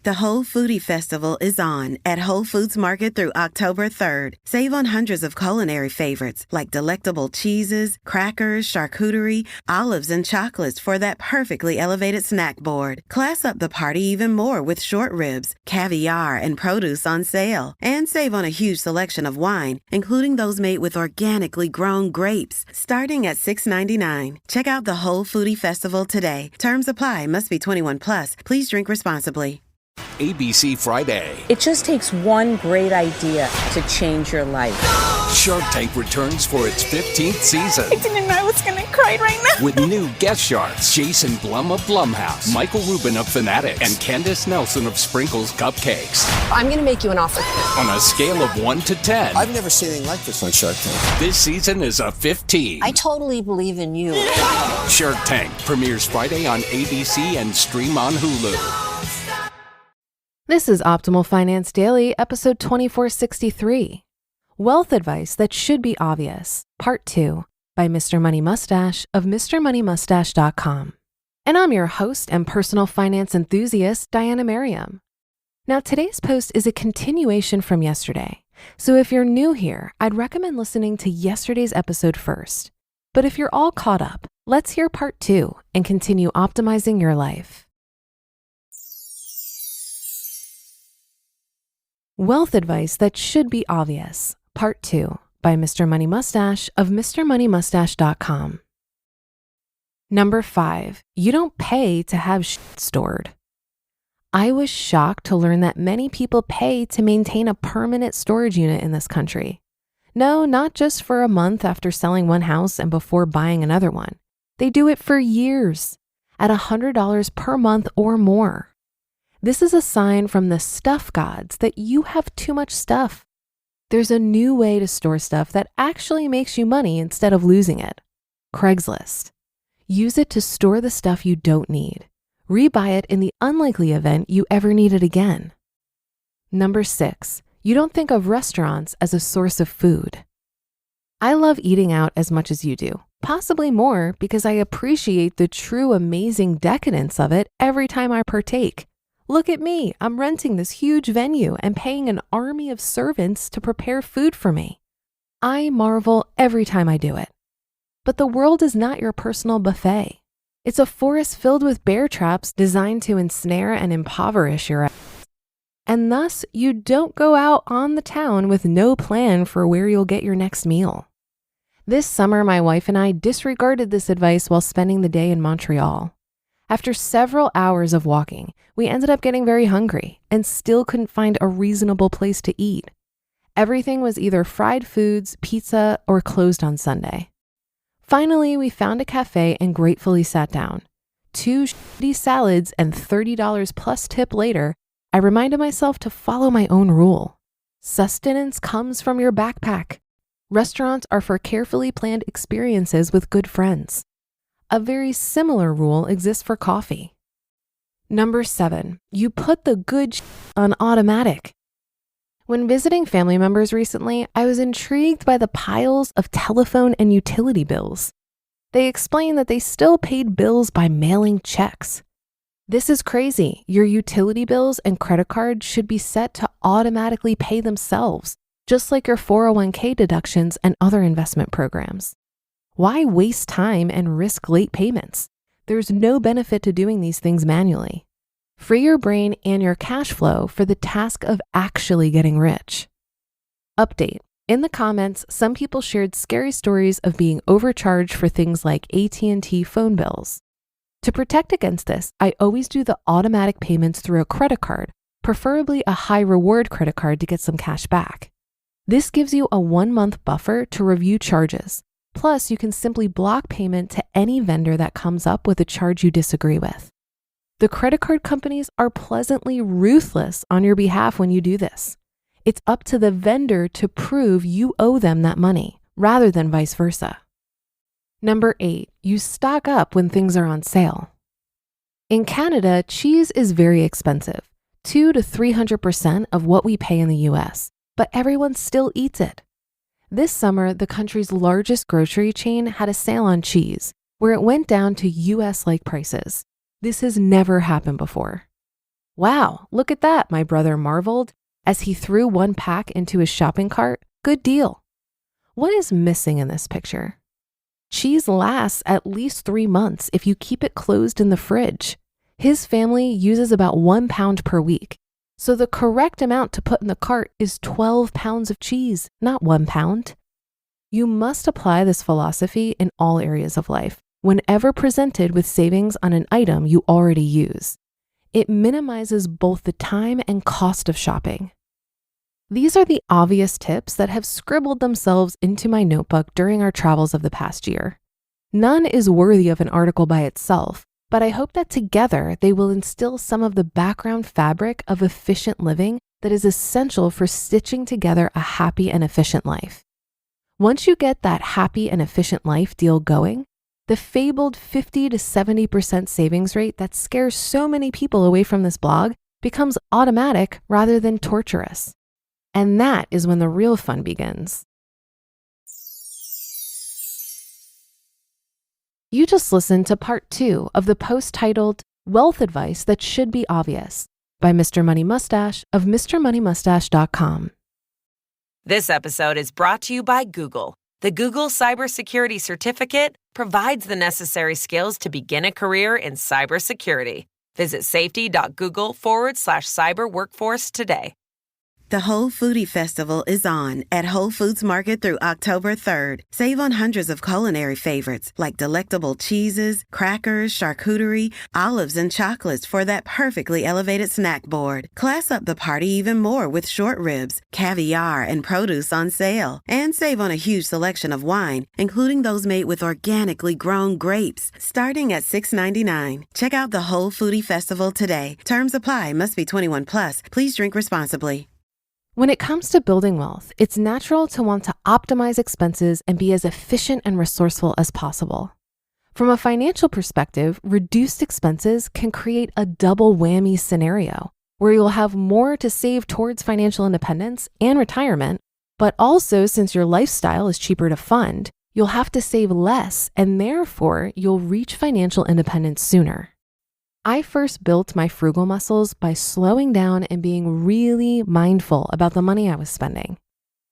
The Whole Foodie Festival is on at Whole Foods Market through October 3rd. Save on hundreds of culinary favorites like delectable cheeses, crackers, charcuterie, olives, and chocolates for that perfectly elevated snack board. Class up the party even more with short ribs, caviar, and produce on sale. And save on a huge selection of wine, including those made with organically grown grapes, starting at $6.99. Check out the Whole Foodie Festival today. Terms apply. Must be 21 plus. Please drink responsibly. ABC Friday. It just takes one great idea to change your life. Shark Tank returns for its 15th season. I didn't know I was going to cry right now. With new guest sharks, Jason Blum of Blumhouse, Michael Rubin of Fanatics, and Candace Nelson of Sprinkles Cupcakes. I'm going to make you an offer. On a scale of 1 to 10. I've never seen anything like this on Shark Tank. This season is a 15. I totally believe in you. Shark Tank premieres Friday on ABC and stream on Hulu. This is Optimal Finance Daily, episode 2463. Wealth Advice That Should Be Obvious, Part 2, by Mr. Money Mustache of MrMoneyMustache.com. And I'm your host and personal finance enthusiast, Diana Merriam. Now, today's post is a continuation from yesterday, so if you're new here, I'd recommend listening to yesterday's episode first. But if you're all caught up, let's hear Part 2 and continue optimizing your life. Wealth Advice That Should Be Obvious, Part 2, by Mr. Money Mustache of MrMoneyMustache.com. Number 5, you don't pay to have shit stored. I was shocked to learn that many people pay to maintain a permanent storage unit in this country. No, not just for a month after selling one house and before buying another one. They do it for years, at $100 per month or more. This is a sign from the stuff gods that you have too much stuff. There's a new way to store stuff that actually makes you money instead of losing it. Craigslist. Use it to store the stuff you don't need. Rebuy it in the unlikely event you ever need it again. Number 6, you don't think of restaurants as a source of food. I love eating out as much as you do, possibly more because I appreciate the true amazing decadence of it every time I partake. Look at me, I'm renting this huge venue and paying an army of servants to prepare food for me. I marvel every time I do it. But the world is not your personal buffet. It's a forest filled with bear traps designed to ensnare and impoverish your ass. And thus, you don't go out on the town with no plan for where you'll get your next meal. This summer, my wife and I disregarded this advice while spending the day in Montreal. After several hours of walking, we ended up getting very hungry and still couldn't find a reasonable place to eat. Everything was either fried foods, pizza, or closed on Sunday. Finally, we found a cafe and gratefully sat down. 2 shitty salads and $30 plus tip later, I reminded myself to follow my own rule. Sustenance comes from your backpack. Restaurants are for carefully planned experiences with good friends. A very similar rule exists for coffee. Number 7, you put the good on automatic. When visiting family members recently, I was intrigued by the piles of telephone and utility bills. They explained that they still paid bills by mailing checks. This is crazy. Your utility bills and credit cards should be set to automatically pay themselves, just like your 401k deductions and other investment programs. Why waste time and risk late payments? There's no benefit to doing these things manually. Free your brain and your cash flow for the task of actually getting rich. Update. In the comments, some people shared scary stories of being overcharged for things like AT&T phone bills. To protect against this, I always do the automatic payments through a credit card, preferably a high reward credit card to get some cash back. This gives you a 1-month buffer to review charges. Plus, you can simply block payment to any vendor that comes up with a charge you disagree with. The credit card companies are pleasantly ruthless on your behalf when you do this. It's up to the vendor to prove you owe them that money, rather than vice versa. Number 8, you stock up when things are on sale. In Canada, cheese is very expensive, 200 to 300% of what we pay in the US, but everyone still eats it. This summer, the country's largest grocery chain had a sale on cheese, where it went down to US-like prices. This has never happened before. "Wow, look at that," my brother marveled as he threw one pack into his shopping cart. "Good deal." What is missing in this picture? Cheese lasts at least 3 months if you keep it closed in the fridge. His family uses about 1 pound per week. So the correct amount to put in the cart is 12 pounds of cheese, not 1 pound. You must apply this philosophy in all areas of life, whenever presented with savings on an item you already use. It minimizes both the time and cost of shopping. These are the obvious tips that have scribbled themselves into my notebook during our travels of the past year. None is worthy of an article by itself, but I hope that together they will instill some of the background fabric of efficient living that is essential for stitching together a happy and efficient life. Once you get that happy and efficient life deal going, the fabled 50 to 70% savings rate that scares so many people away from this blog becomes automatic rather than torturous. And that is when the real fun begins. You just listened to part 2 of the post titled Wealth Advice That Should Be Obvious by Mr. Money Mustache of MrMoneyMustache.com. This episode is brought to you by Google. The Google Cybersecurity Certificate provides the necessary skills to begin a career in cybersecurity. Visit safety.google/cyber workforce today. The Whole Foodie Festival is on at Whole Foods Market through October 3rd. Save on hundreds of culinary favorites like delectable cheeses, crackers, charcuterie, olives, and chocolates for that perfectly elevated snack board. Class up the party even more with short ribs, caviar, and produce on sale. And save on a huge selection of wine, including those made with organically grown grapes, starting at $6.99. Check out the Whole Foodie Festival today. Terms apply. Must be 21 plus. Please drink responsibly. When it comes to building wealth, it's natural to want to optimize expenses and be as efficient and resourceful as possible. From a financial perspective, reduced expenses can create a double whammy scenario where you'll have more to save towards financial independence and retirement, but also since your lifestyle is cheaper to fund, you'll have to save less and therefore you'll reach financial independence sooner. I first built my frugal muscles by slowing down and being really mindful about the money I was spending.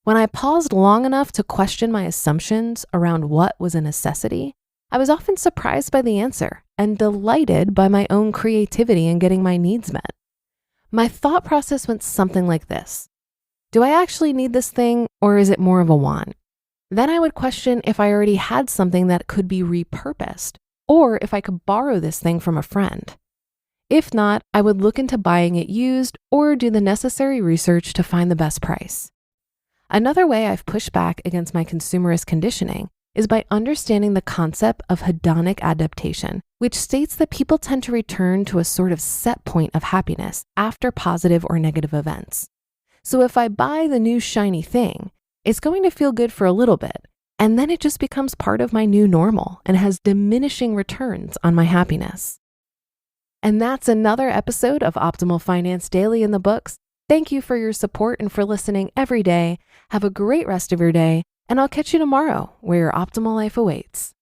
When I paused long enough to question my assumptions around what was a necessity, I was often surprised by the answer and delighted by my own creativity in getting my needs met. My thought process went something like this. Do I actually need this thing, or is it more of a want? Then I would question if I already had something that could be repurposed, or if I could borrow this thing from a friend. If not, I would look into buying it used or do the necessary research to find the best price. Another way I've pushed back against my consumerist conditioning is by understanding the concept of hedonic adaptation, which states that people tend to return to a sort of set point of happiness after positive or negative events. So if I buy the new shiny thing, it's going to feel good for a little bit, and then it just becomes part of my new normal and has diminishing returns on my happiness. And that's another episode of Optimal Finance Daily in the books. Thank you for your support and for listening every day. Have a great rest of your day, and I'll catch you tomorrow where your optimal life awaits.